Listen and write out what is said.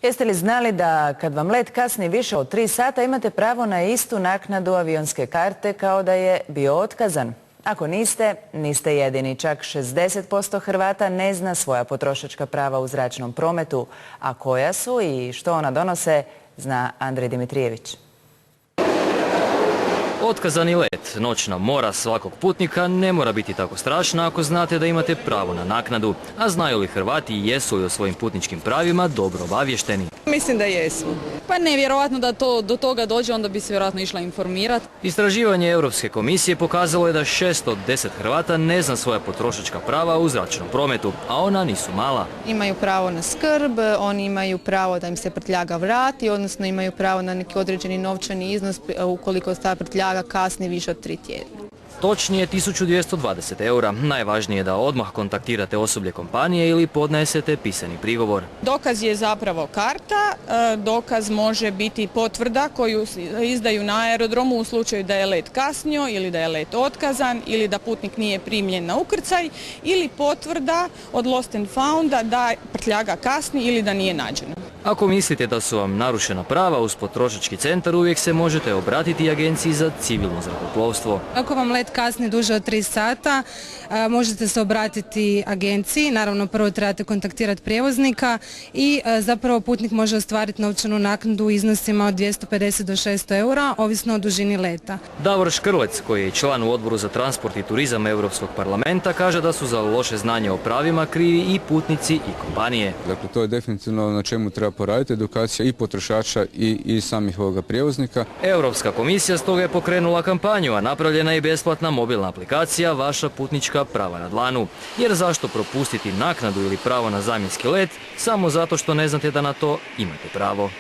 Jeste li znali da kad vam let kasni više od 3 sata imate pravo na istu naknadu avionske karte kao da je bio otkazan? Ako niste, niste jedini. Čak 60% Hrvata ne zna svoja potrošačka prava u zračnom prometu. A koja su i što ona donose, zna Andrej Dimitrijević. Otkazani let, noćna mora svakog putnika ne mora biti tako strašna ako znate da imate pravo na naknadu. A znaju li Hrvati i jesu li o svojim putničkim pravima dobro obavješteni? Mislim da jesu. Pa nevjerojatno da do toga dođe, onda bi se vjerojatno išla informirati. Istraživanje Europske komisije pokazalo je da 6 od 10 Hrvata ne zna svoja potrošačka prava u zračnom prometu, a ona nisu mala. Imaju pravo na skrb, oni imaju pravo da im se prtljaga vrati, odnosno imaju pravo na neki određeni novčani iznos ukoliko ta prtljaga kasni više od 3 tjedna. Točnije 1220 eura. Najvažnije je da odmah kontaktirate osoblje kompanije ili podnesete pisani prigovor. Dokaz je zapravo karta, dokaz može biti potvrda koju izdaju na aerodromu u slučaju da je let kasnio ili da je let otkazan ili da putnik nije primljen na ukrcaj ili potvrda od Lost and Founda da prtljaga kasni ili da nije nađena. Ako mislite da su vam narušena prava uz potrošački centar, uvijek se možete obratiti Agenciji za civilno zrakoplovstvo. Ako vam let kasni duže od 3 sata, možete se obratiti agenciji. Naravno, prvo trebate kontaktirati prijevoznika i zapravo putnik može ostvariti novčanu naknadu u iznosima od 250 do 600 eura, ovisno o dužini leta. Davor Škrlec, koji je član u Odboru za transport i turizam Europskog parlamenta, kaže da su za loše znanje o pravima krivi i putnici i kompanije. Dakle, to je definitivno na čemu treba poraditi, edukacija i potrošača i samih prijevoznika. Europska komisija stoga je pokrenula kampanju, a napravljena je besplatna mobilna aplikacija Vaša putnička prava na dlanu. Jer zašto propustiti naknadu ili pravo na zamjenski let samo zato što ne znate da na to imate pravo?